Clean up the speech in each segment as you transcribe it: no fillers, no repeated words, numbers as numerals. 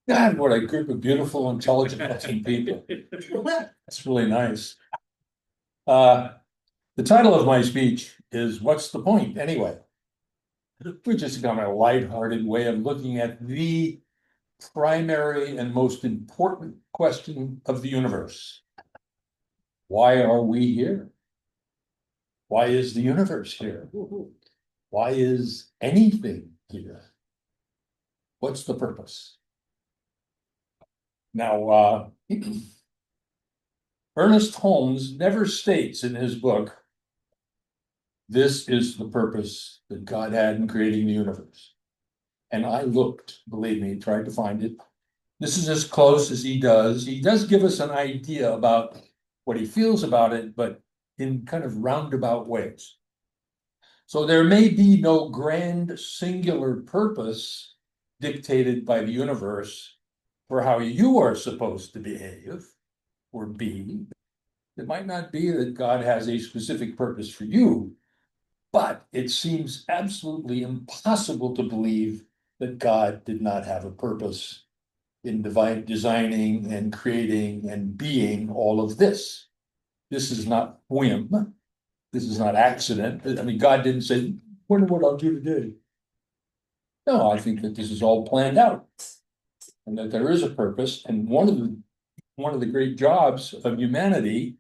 God, what a group of beautiful, intelligent looking people. That's really nice. Uh, the title of my speech is What's the Point Anyway? We're just kind of a lighthearted way of looking at the primary and most important question of the universe. Why are we here? Why is the universe here? Why is anything here? What's the purpose? Now, Ernest Holmes never states in his book, this is the purpose that God had in creating the universe. And I looked, believe me, tried to find it. This is as close as he does. He does give us an idea about what he feels about it, but in kind of roundabout ways. So there may be no grand singular purpose dictated by the universe for how you are supposed to behave or be. It might not be that God has a specific purpose for you, but it seems absolutely impossible to believe that God did not have a purpose in designing and creating and being all of this. This is not whim. This is not accident. I mean, God didn't say, wonder what I'll do today. No, I think that this is all planned out and that there is a purpose. And one of the great jobs of humanity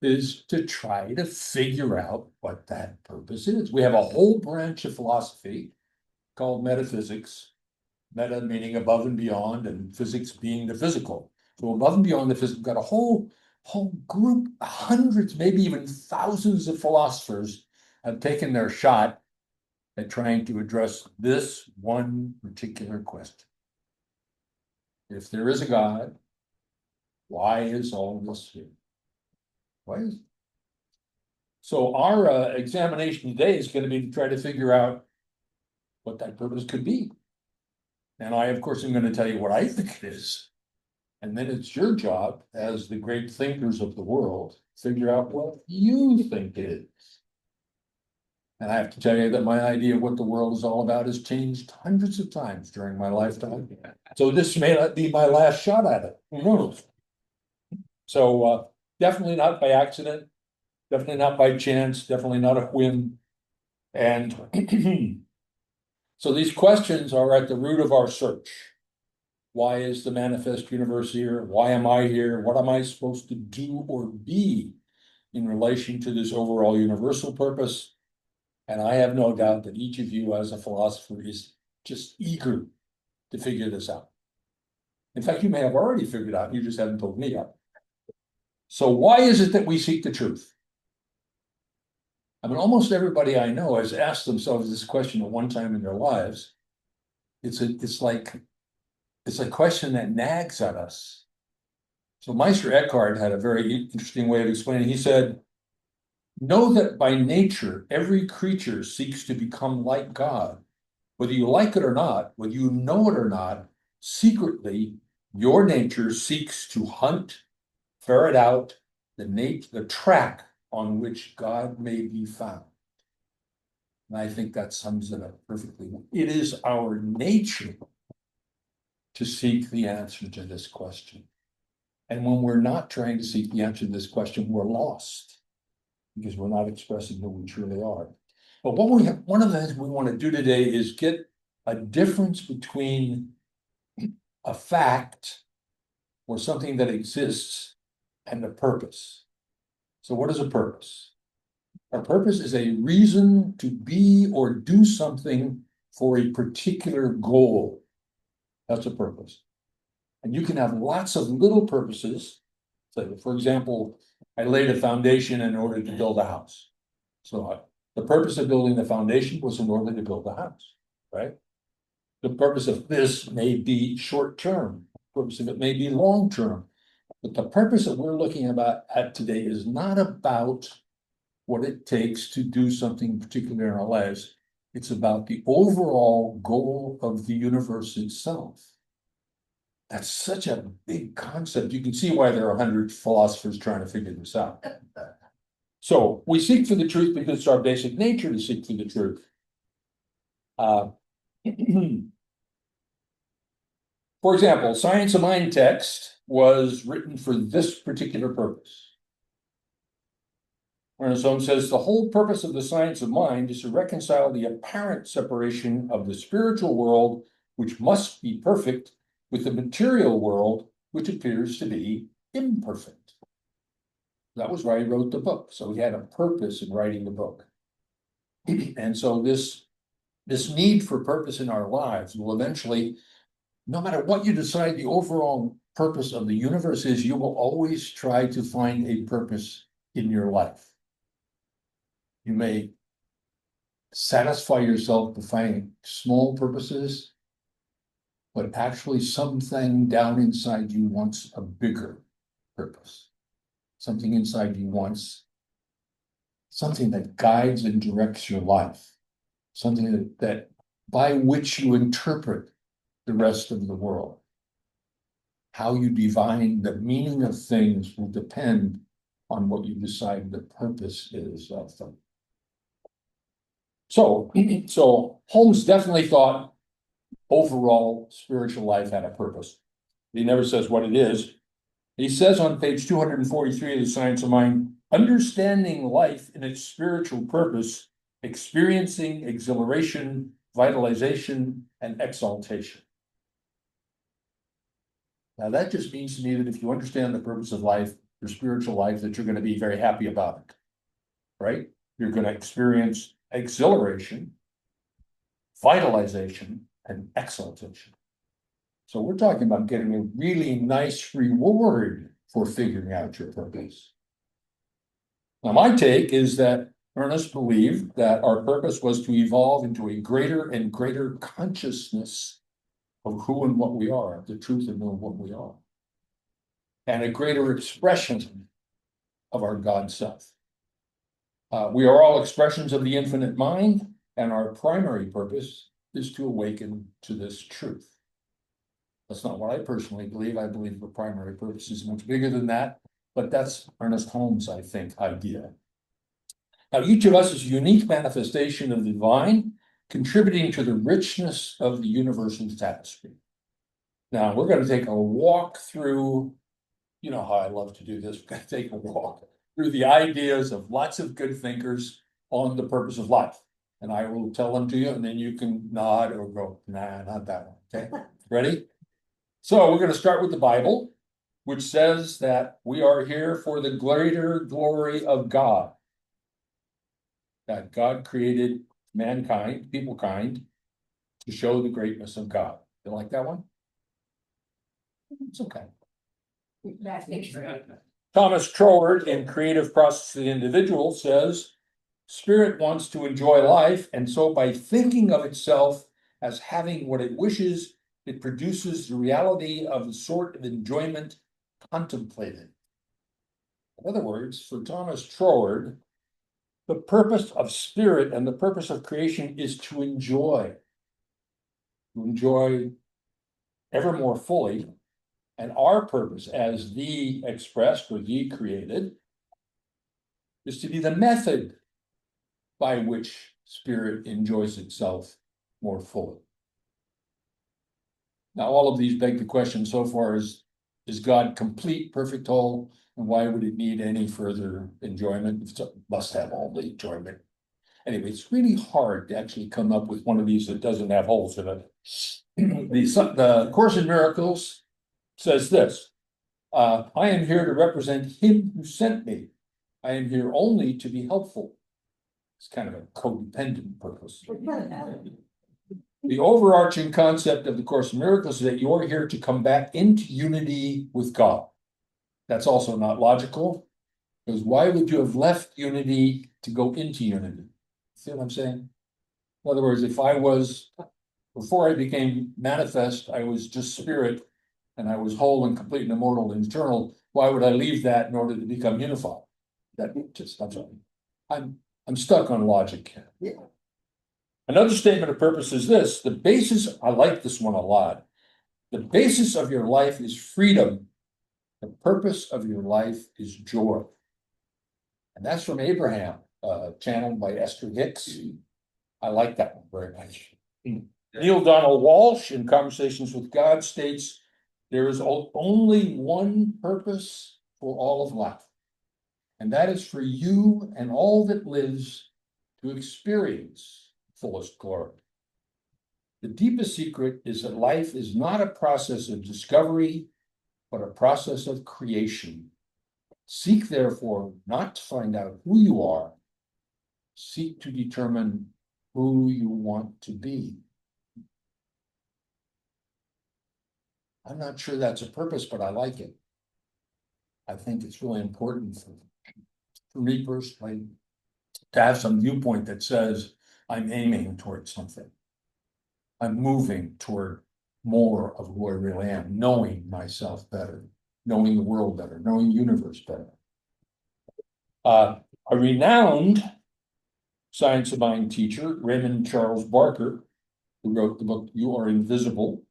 is to try to figure out what that purpose is. We have a whole branch of philosophy called metaphysics, meta meaning above and beyond, and physics being the physical. So above and beyond the physical, we've got a whole group, hundreds, maybe even thousands of philosophers have taken their shot at trying to address this one particular question. If there is a God, why is all this here? Why is it? So our examination today is going to be to try to figure out what that purpose could be. And I, of course, am going to tell you what I think it is. And then it's your job as the great thinkers of the world, figure out what you think it is. And I have to tell you that my idea of what the world is all about has changed hundreds of times during my lifetime. So this may not be my last shot at it. Who knows? So definitely not by accident, definitely not by chance, definitely not a whim. And so these questions are at the root of our search. Why is the manifest universe here? Why am I here? What am I supposed to do or be in relation to this overall universal purpose? And I have no doubt that each of you as a philosopher is just eager to figure this out. In fact, you may have already figured out, you just haven't told me yet. So why is it that we seek the truth? I mean, almost everybody I know has asked themselves this question at one time in their lives. It's like a question that nags at us. So Meister Eckhart had a very interesting way of explaining. He said, know that by nature, every creature seeks to become like God. Whether you like it or not, whether you know it or not, secretly, your nature seeks to hunt, ferret out the track on which God may be found. And I think that sums it up perfectly. It is our nature to seek the answer to this question. And when we're not trying to seek the answer to this question, we're lost because we're not expressing who we truly are. But one of the things we want to do today is get a difference between a fact or something that exists and a purpose. So what is a purpose? A purpose is a reason to be or do something for a particular goal. That's a purpose. And you can have lots of little purposes. So, for example, I laid a foundation in order to build a house. So the purpose of building the foundation was in order to build the house, right? The purpose of this may be short-term. The purpose of it may be long-term. But the purpose that we're looking at today is not about what it takes to do something particular in our lives. It's about the overall goal of the universe itself. That's such a big concept. You can see why there are 100 philosophers trying to figure this out. So we seek for the truth because it's our basic nature to seek for the truth. For example, Science of Mind text was written for this particular purpose. Ernest Holmes says the whole purpose of the science of mind is to reconcile the apparent separation of the spiritual world, which must be perfect, with the material world, which appears to be imperfect. That was why he wrote the book. So he had a purpose in writing the book. And so this need for purpose in our lives will eventually, no matter what you decide the overall purpose of the universe is, you will always try to find a purpose in your life. You may satisfy yourself with finding small purposes, but actually something down inside you wants a bigger purpose. Something inside you wants something that guides and directs your life, something that by which you interpret the rest of the world. How you divine the meaning of things will depend on what you decide the purpose is of them. So Holmes definitely thought overall spiritual life had a purpose. He never says what it is. He says on page 243 of the Science of Mind, understanding life in its spiritual purpose, experiencing exhilaration, vitalization, and exaltation. Now that just means to me that if you understand the purpose of life, your spiritual life, that you're going to be very happy about it, right? You're going to experience exhilaration, vitalization, and exaltation. So we're talking about getting a really nice reward for figuring out your purpose. Now, my take is that Ernest believed that our purpose was to evolve into a greater and greater consciousness of who and what we are, the truth of what we are, and a greater expression of our God self. We are all expressions of the infinite mind, and our primary purpose is to awaken to this truth. That's not what I personally believe. I believe the primary purpose is much bigger than that, but that's Ernest Holmes, I think, idea. Now, each of us is a unique manifestation of the divine, contributing to the richness of the universal tapestry. Now, we're going to take a walk through, you know how I love to do this, we're going to take a walk through the ideas of lots of good thinkers on the purpose of life. And I will tell them to you, and then you can nod or go, nah, not that one, okay? Ready? So we're going to start with the Bible, which says that we are here for the greater glory of God. That God created mankind, people kind, to show the greatness of God. You like that one? It's okay. Thomas Troward in Creative Process of the Individual says, spirit wants to enjoy life, and so by thinking of itself as having what it wishes, it produces the reality of the sort of enjoyment contemplated. In other words, for Thomas Troward, the purpose of spirit and the purpose of creation is to enjoy ever more fully. And our purpose as the expressed or the created is to be the method by which spirit enjoys itself more fully. Now, all of these beg the question so far is God complete, perfect, whole? And why would it need any further enjoyment? It must have all the enjoyment. Anyway, it's really hard to actually come up with one of these that doesn't have holes in it. The Course in Miracles says this, I am here to represent him who sent me. I am here only to be helpful. It's kind of a codependent purpose. The overarching concept of the Course in Miracles is that you're here to come back into unity with God. That's also not logical, because why would you have left unity to go into unity? See what I'm saying? In other words, if I was, before I became manifest, I was just spirit, and I was whole and complete and immortal and eternal, why would I leave that in order to become unified? That just, I'm stuck on logic here. Yeah. Another statement of purpose is this, the basis, I like this one a lot. The basis of your life is freedom. The purpose of your life is joy. And that's from Abraham, channeled by Esther Hicks. I like that one very much. Neil Donald Walsh, in Conversations with God, states there is only one purpose for all of life, and that is for you and all that lives to experience fullest glory. The deepest secret is that life is not a process of discovery, but a process of creation. Seek, therefore, not to find out who you are, seek to determine who you want to be. I'm not sure that's a purpose, but I like it. I think it's really important for me personally to have some viewpoint that says I'm aiming towards something. I'm moving toward more of who I really am, knowing myself better, knowing the world better, knowing the universe better. A renowned science of mind teacher, Raymond Charles Barker, who wrote the book You Are Invisible,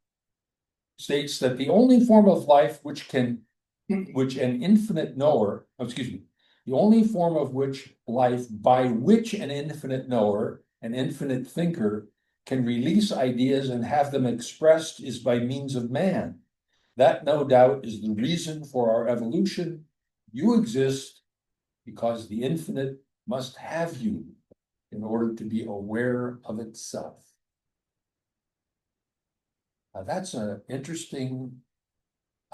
states that the only form of life which an infinite knower, the only form of which life by which an infinite knower, an infinite thinker, can release ideas and have them expressed is by means of man. That, no doubt, is the reason for our evolution. You exist because the infinite must have you in order to be aware of itself. Now, that's an interesting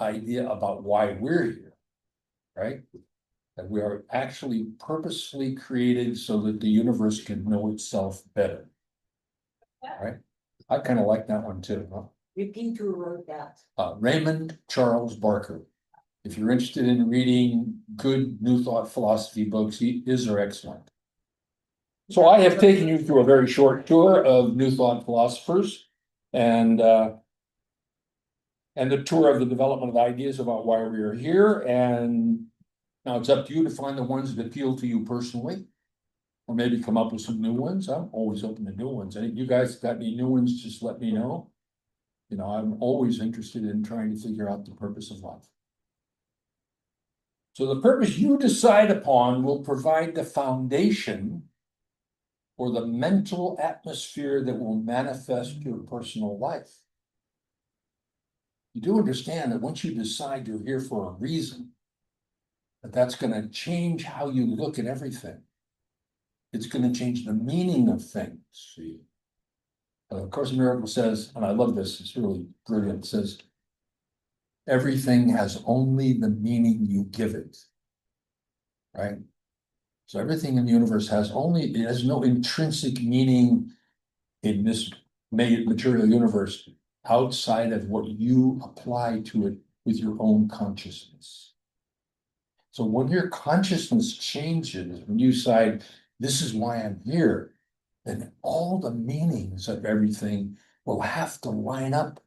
idea about why we're here, right? That we are actually purposely created so that the universe can know itself better, right? I kind of like that one too. Huh? Repeat who wrote that. Raymond Charles Barker. If you're interested in reading good New Thought philosophy books, his are excellent. So I have taken you through a very short tour of New Thought philosophers and the tour of the development of ideas about why we are here. And now it's up to you to find the ones that appeal to you personally, or maybe come up with some new ones. I'm always open to new ones. And if you guys got any new ones, just let me know. You know, I'm always interested in trying to figure out the purpose of life. So the purpose you decide upon will provide the foundation for the mental atmosphere that will manifest your personal life. You do understand that once you decide you're here for a reason, that's going to change how you look at everything. It's going to change the meaning of things. See? Course in Miracles says, and I love this, it's really brilliant, it says, everything has only the meaning you give it, right? So everything in the universe it has no intrinsic meaning in this material universe outside of what you apply to it with your own consciousness. So when your consciousness changes, when you decide, this is why I'm here, then all the meanings of everything will have to line up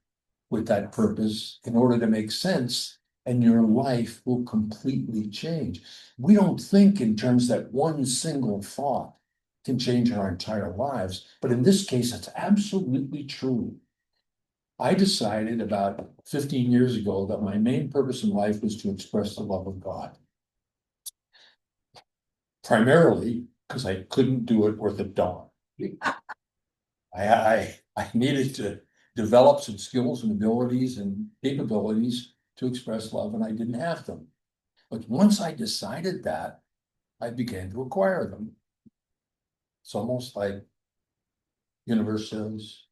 with that purpose in order to make sense, and your life will completely change. We don't think in terms that one single thought can change our entire lives, but in this case, it's absolutely true. I decided about 15 years ago that my main purpose in life was to express the love of God. Primarily because I couldn't do it worth a dollar. I needed to develop some skills and abilities and capabilities to express love, and I didn't have them. But once I decided that, I began to acquire them. It's almost like universe says,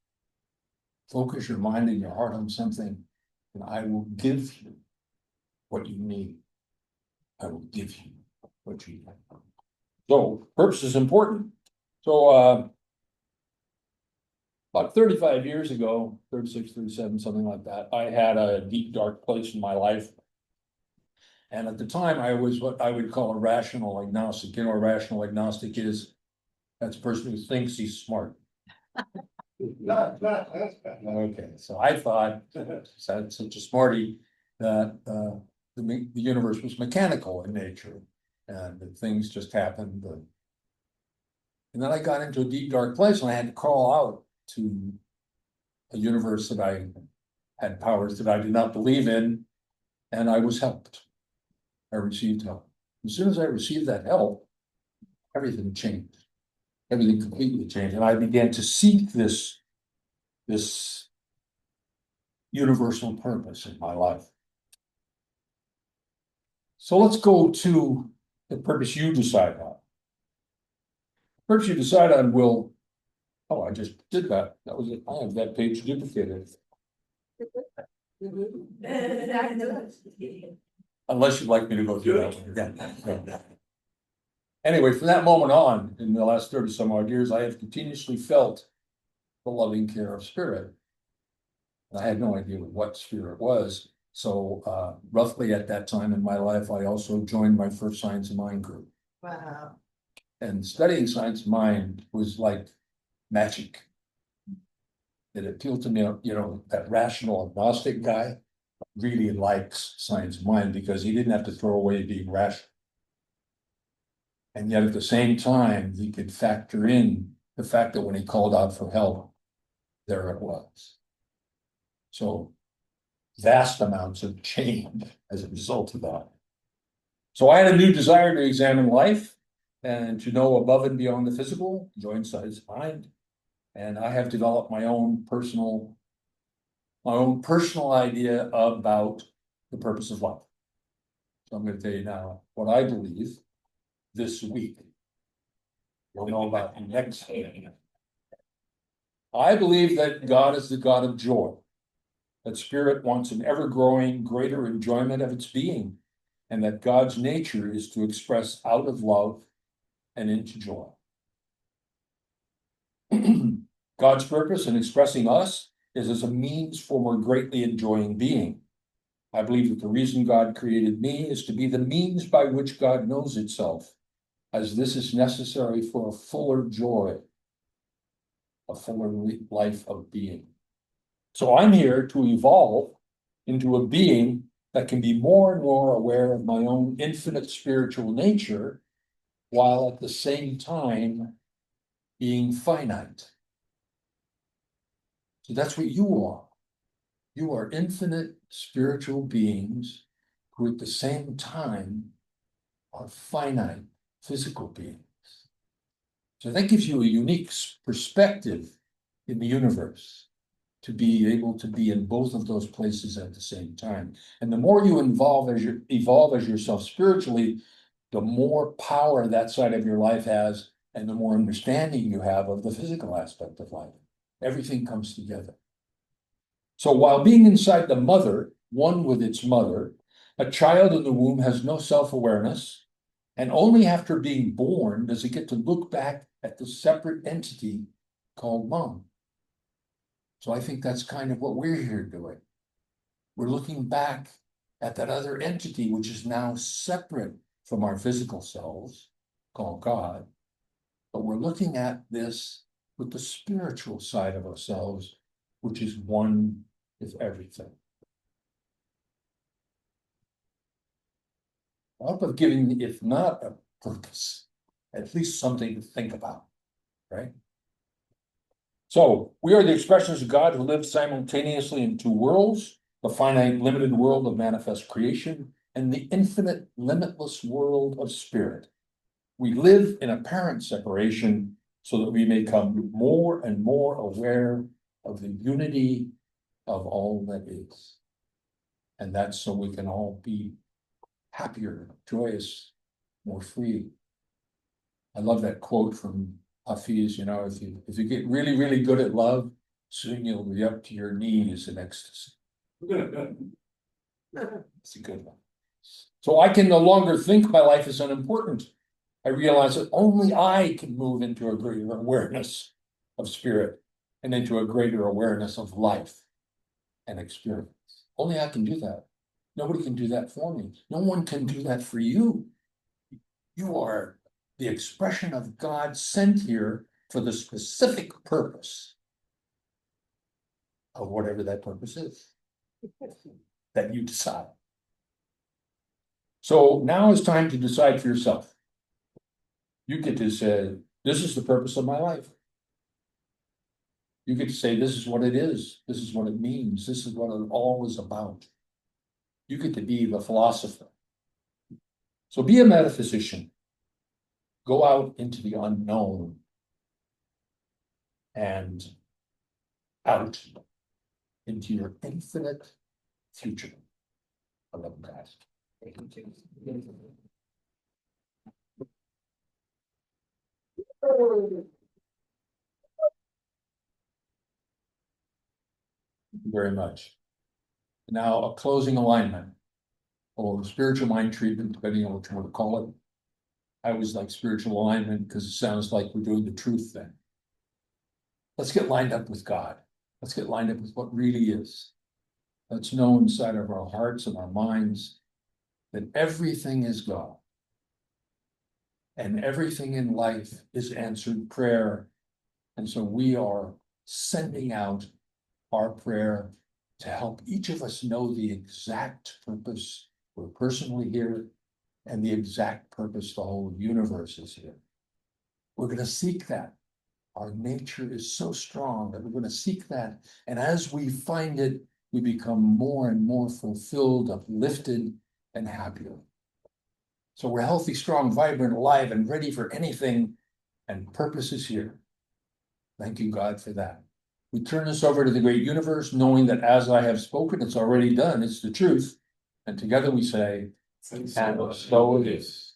focus your mind and your heart on something, and I will give you what you need. I will give you what you need. So purpose is important. So about 35 years ago, 36, 37, something like that, I had a deep, dark place in my life. And at the time, I was what I would call a rational agnostic. You know, a rational agnostic is that's a person who thinks he's smart. Okay, so I thought, such a smarty, that the universe was mechanical in nature and that things just happened. And then I got into a deep, dark place and I had to crawl out to a universe that I had powers that I did not believe in, and I was helped. I received help. As soon as I received that help, everything changed. Everything completely changed. And I began to seek this this universal purpose in my life. So let's go to the purpose you decide on. The purpose you decide on will, oh, I just did that. That was it. I have that page duplicated. Unless you'd like me to go through that one again. Anyway, from that moment on, in the last 30 some odd years, I have continuously felt the loving care of spirit. I had no idea what spirit was. So roughly at that time in my life, I also joined my first Science of Mind group. Wow. And studying Science of Mind was like magic. It appealed to me, you know, that rational agnostic guy really likes Science of Mind because he didn't have to throw away being rational. And yet at the same time, he could factor in the fact that when he called out for help, there it was. So vast amounts have changed as a result of that. So I had a new desire to examine life and to know above and beyond the physical, join Science of Mind. And I have developed my own personal idea about the purpose of life. So I'm going to tell you now what I believe this week. We'll know about next week. I believe that God is the God of joy. That spirit wants an ever-growing, greater enjoyment of its being, and that God's nature is to express out of love and into joy. God's purpose in expressing us is as a means for more greatly enjoying being. I believe that the reason God created me is to be the means by which God knows itself, as this is necessary for a fuller joy, a fuller life of being. So I'm here to evolve into a being that can be more and more aware of my own infinite spiritual nature, while at the same time being finite. So that's what you are. You are infinite spiritual beings who at the same time are finite physical beings. So that gives you a unique perspective in the universe, to be able to be in both of those places at the same time. And the more you evolve as yourself spiritually, the more power that side of your life has, and the more understanding you have of the physical aspect of life. Everything comes together. So while being inside the mother, one with its mother, a child in the womb has no self-awareness, and only after being born does it get to look back at the separate entity called mom. So I think that's kind of what we're here doing. We're looking back at that other entity, which is now separate from our physical selves, called God. But we're looking at this with the spiritual side of ourselves, which is one with everything. I hope I've given, if not a purpose, at least something to think about, right? So we are the expressions of God who lives simultaneously in two worlds, the finite, limited world of manifest creation and the infinite, limitless world of spirit. We live in apparent separation so that we may become more and more aware of the unity of all that is. And that's so we can all be happier, joyous, more free. I love that quote from Hafiz, you know, if you get really, really good at love, soon you'll be up to your knees in ecstasy. It's a good one. So I can no longer think my life is unimportant. I realize that only I can move into a greater awareness of spirit and into a greater awareness of life and experience. Only I can do that. Nobody can do that for me. No one can do that for you. You are the expression of God sent here for the specific purpose of whatever that purpose is that you decide. So now it's time to decide for yourself. You get to say, this is the purpose of my life. You get to say, this is what it is. This is what it means. This is what it all is about. You get to be the philosopher. So be a metaphysician. Go out into the unknown and out into your infinite future. I love that. Thank you very much. Now, a closing alignment or spiritual mind treatment, depending on what you want to call it. I always like spiritual alignment because it sounds like we're doing the truth thing. Let's get lined up with God. Let's get lined up with what really is. Let's know inside of our hearts and our minds that everything is God. And everything in life is answered prayer. And so we are sending out our prayer to help each of us know the exact purpose we're personally here and the exact purpose the whole universe is here. We're going to seek that. Our nature is so strong that we're going to seek that. And as we find it, we become more and more fulfilled, uplifted, and happier. So we're healthy, strong, vibrant, alive, and ready for anything, and purpose is here. Thank you, God, for that. We turn this over to the great universe, knowing that as I have spoken, it's already done. It's the truth. And together we say, and so it is.